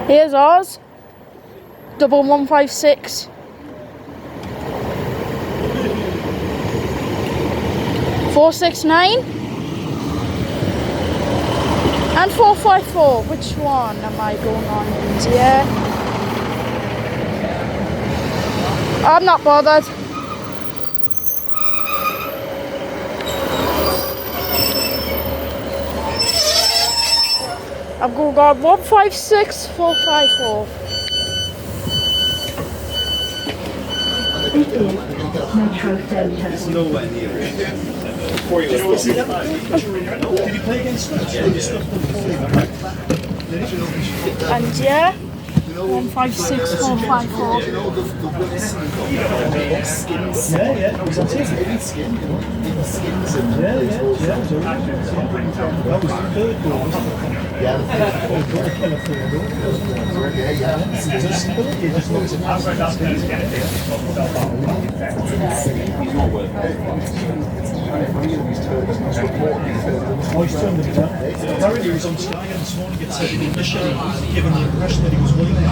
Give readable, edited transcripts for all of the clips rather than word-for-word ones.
Here's ours. 1156. 469 and 454. Which one am I going on in here? I'm not bothered. I've got 156 454. It's nowhere near it. Did you play against us? And yeah, 156 454. Yeah, was that it? That was the third goal, wasn't it? Yeah, the killer third goal. He just looks at Oh, he's turned them down. Apparently he was on Sky this morning. It said initially given the impression that he was willing to do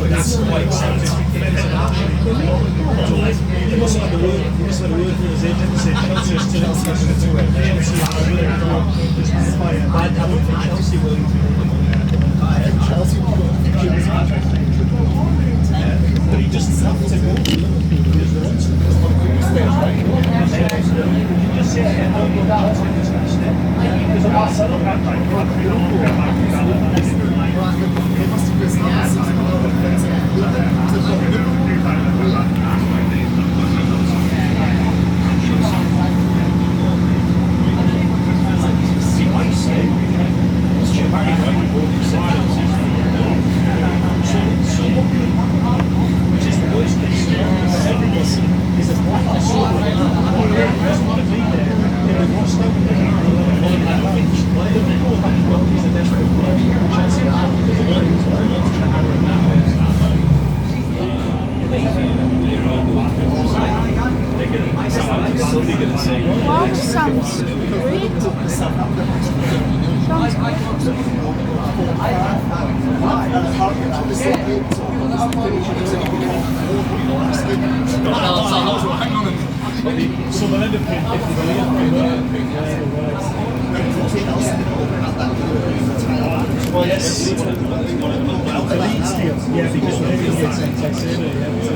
That's quite exciting. He must have had the word for his agent to say Chelsea is still I don't think Chelsea will. But he doesn't have to go to Liverpool because they want to. Just say, no, that's what he's going to stay. Because I'm not selling that. Wow, sounds great. So they'll end up paying 50 million. Well, yes. The Leeds deal. Yeah, because we're going to get Caicedo.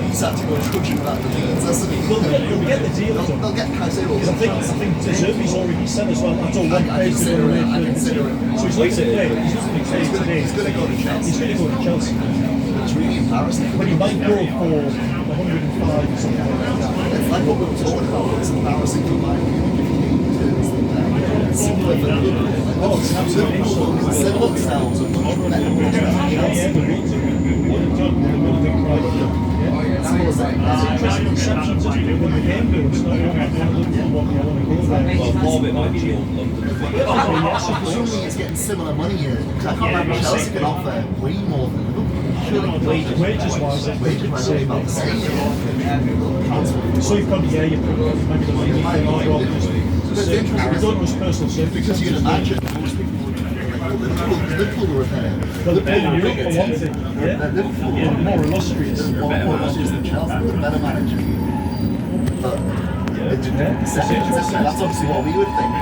He's had to go and coach him about the Leeds, hasn't he? Well, they'll get the deal. They'll get Caicedo. I think Zerbi's already said as well. That's all one page to go away. So he's not today. He's not going to play today. He's going to go to Chelsea. He's going to go to Chelsea. It's really embarrassing. But he might go for 105 or something like that. It's like what we were talking about. It's embarrassing for my similar for Liverpool. Oh, it's absolutely similar sounds of much better. Yeah, the reason. It's interesting conceptions as to when the game goes. It's not what we want to go there. Well, more of it might be Old London. Presumably it's getting similar money here. I can't remember Chelsea can offer way more than Liverpool. Wages-wise, wages-wise, about the same. So you've got, yeah, you've got maybe the league thing or it's don't know his personal circumstances. Because you can imagine most people Liverpool were better. Well, they're better in Europe for one thing. Yeah, Liverpool are more illustrious. More illustrious than Chelsea. They're a better manager. But that's obviously what we would think.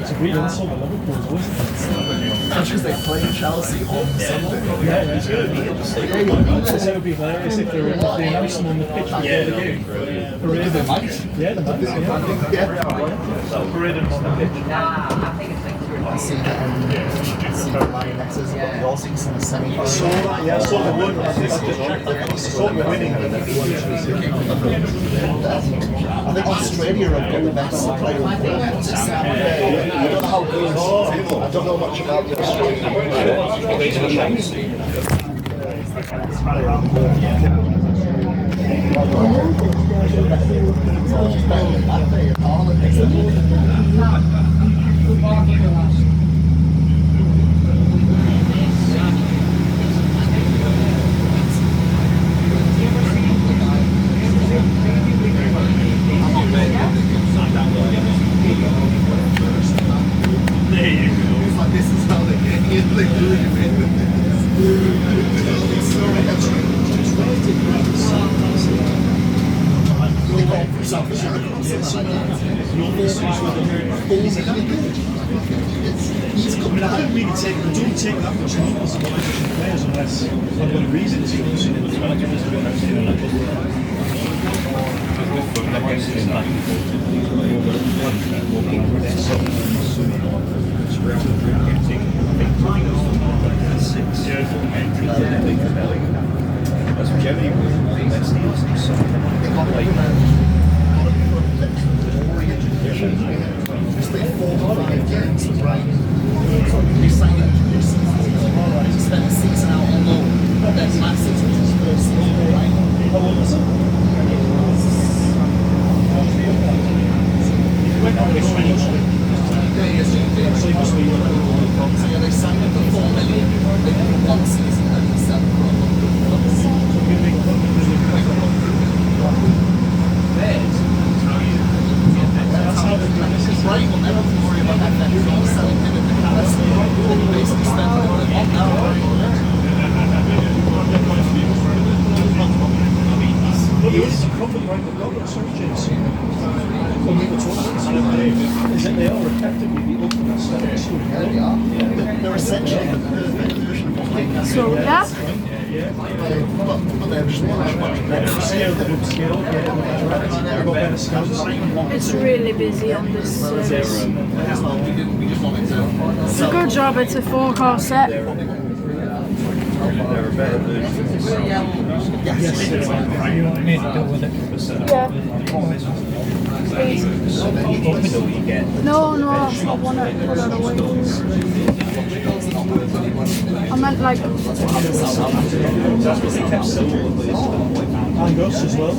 It's a weird insult to Liverpool, isn't it? Because they play Chelsea on Sunday. Yeah, it's going to be interesting. It would be hilarious if they announced them on the pitch before the game. Parade them. Yeah, the might. Yeah. Parade them on the pitch. I see that the Lionesses got the Aussies in the semi. I saw that, yeah, I saw the one. I saw them winning. I think Australia have got the best player. I don't know how good. I don't know much about the Australian. South Africa or something like that. He's coming out. I don't really take that much notice of opposition players unless I've got a reason to. That's Germany. That's the Just like 4 or 5 games, right? We signed up to spend a season out on loan. Then last season was his first season, right? How old was it? So he must be. So yeah, they signed up for 4 million. They did 1 season and he said, right, well, I don't have to worry about that. You're going to sell him in the palace. Then you basically spend what they want now, right? Look, there is a problem right with Robert Surgeons. Is that they are effectively the ultimate step stool. Yeah, they are. They're essentially the perfect version of what Payne has. So yeah, But they're just much better. Scale that would scale, they've got better scouts. it's really busy on this series. We just wanted to It's a good job. It's a 4-car set. They're a better version of themselves. Yeah. So you get No, that's not one of the wings. I meant like. Angus as well.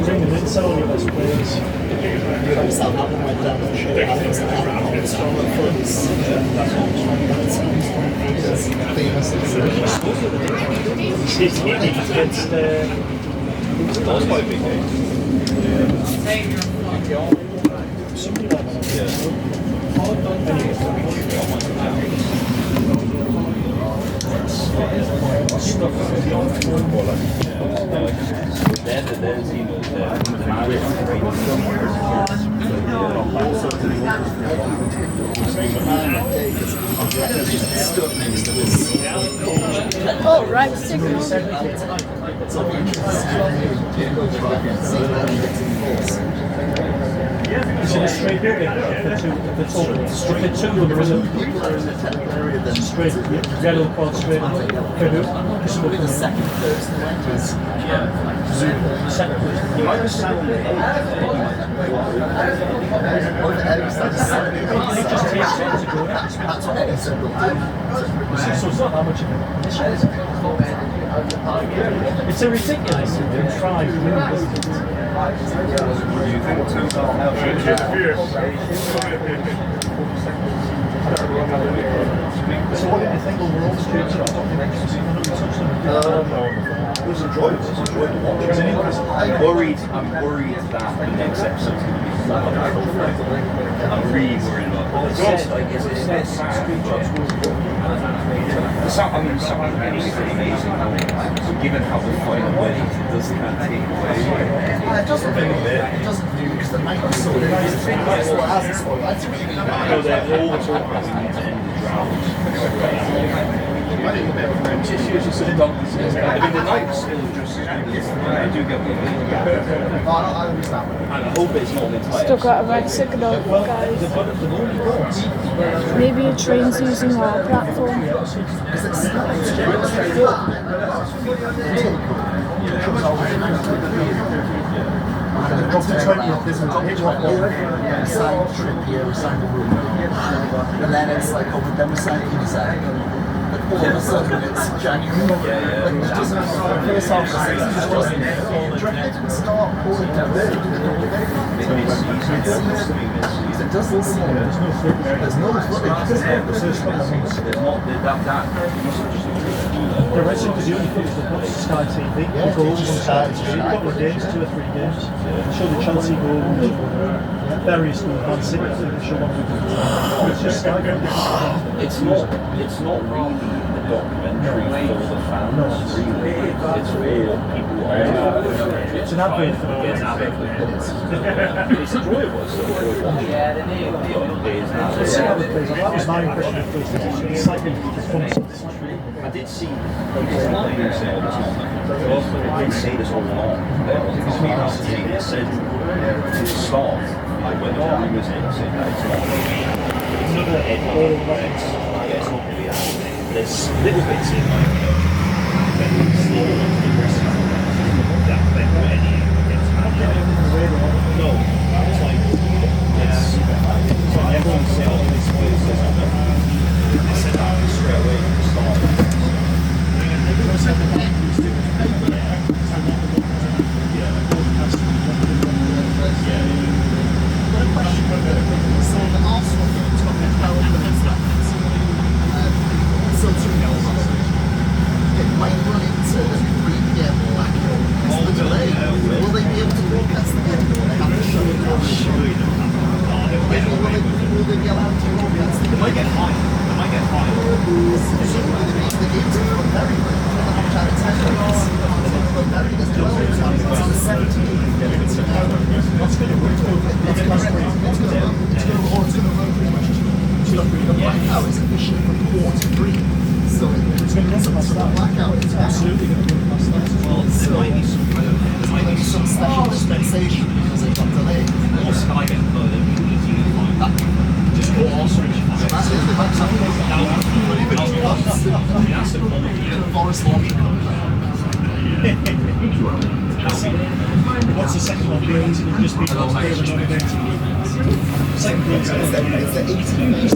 Bring them in, sell all your best players. Southampton went down for sure. I think Southampton was strong at first. Famous. Against that's quite a big game. somebody like Oh, right, signal. Is it a straight building? If they're two, there is a straight, yellow called straight. Probably the second person went was Second person. You might just sound It just takes time to go. That's what Eddie said they'll do. So it's not that much of an issue, is it? It's a ridiculous try to win this. you think So what did you think overall? it was enjoyable. It was enjoyable watching. I'm worried that the next episode's going to be I'm really worried about that. Something pretty amazing. Given how the final went, it does kind of take away. It doesn't because the night was so good. It hasn't spoiled. That's really No, they're all talking about we need to end the drought. I mean, the night was still just. I do get what you mean. I understand. And I hope it's not an entire. Still got a red signal, guys. Maybe a train's using our platform. Drop the 20th, there's a drop we signed Trippier, we signed the room. And then it's like, oh, but then we signed Isak. All of a sudden it's January. Like, it doesn't, first half of the season just doesn't. It didn't start pouring down there. It doesn't seem. There's no The rest because you only finish the box Sky TV. Yeah, the goals it's on just Sky Sky, TV. A couple of games, 2 or 3 games. Show the Chelsea goals, various goals, Man City, show one. It's just Sky. It's not really a documentary for the fans, really. It's for people who are. It's an advert for the It's an advert. It's enjoyable. It's enjoyable. But it is an Let's see how it advert. plays. That was my impression of PlayStation. It's like it's fun. I did see. I did say all this on. I did say this all along. It said to start when the time was in. Said that it's not. Another all right. It's not going to be out. There's little bits in like that when any gets no, it's like it's like everyone said all these voices. They said that straight away from the start. So the Arsenal game's got the 12 minutes left. So 2-0. It might run into 3 p.m. blackout. It's the delay. Will they be able to broadcast the game or they have to shut it down? Will they be allowed to broadcast the game? They might get high. They might get high. The game's going to very quick. It's there's 12 times. It's on 17. It's going to run pretty much the blackout is officially from 4 to 3. So it's going to run past that blackout. It's absolutely going to run past that. So there might be some special dispensation because it got delayed. Or Sky get further. Just go also. That's the problem. Boris Launcher. What's the second one? It'll just be second game. It's the 18th.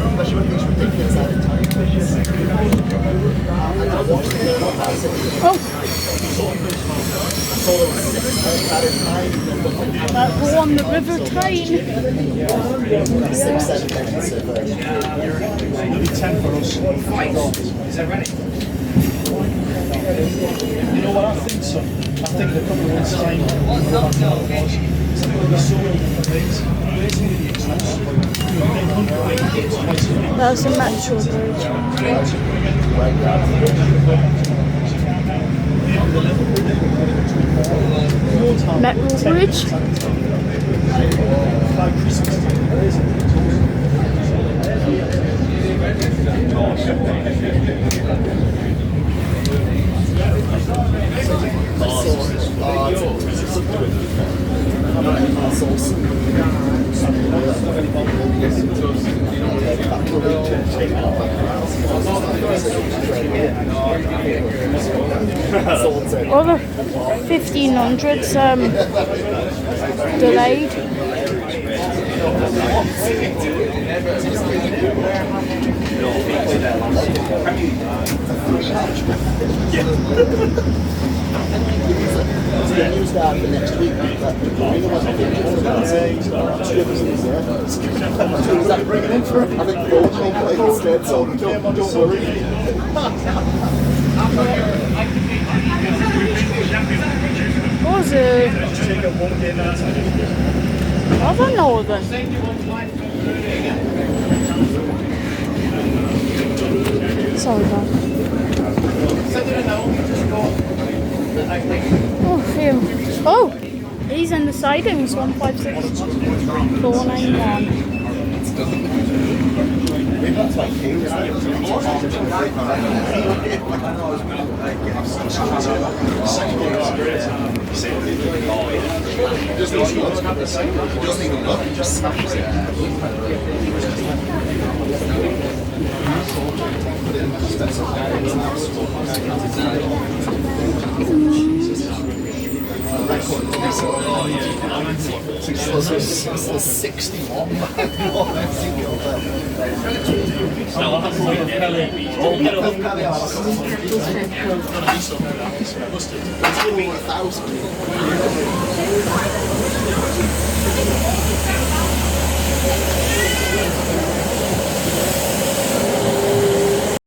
Especially when these ridiculous added time. I watched it. That go on the river train. 6-7 minutes of It'll be 10 for us. Is that ready? You know what I think, son? I think the couple of months' time we sold There's a Metro bridge. Metro bridge. Over 1500s delayed. It's the news guy for next week. Is that bringing in for? I think Bolt will play instead, so don't worry. What was it? I don't know then. Sorry, Dan. Oh, phew. Oh, he's in the sidings. 156 491. Doesn't even look, he just smashes it. It's 61. It's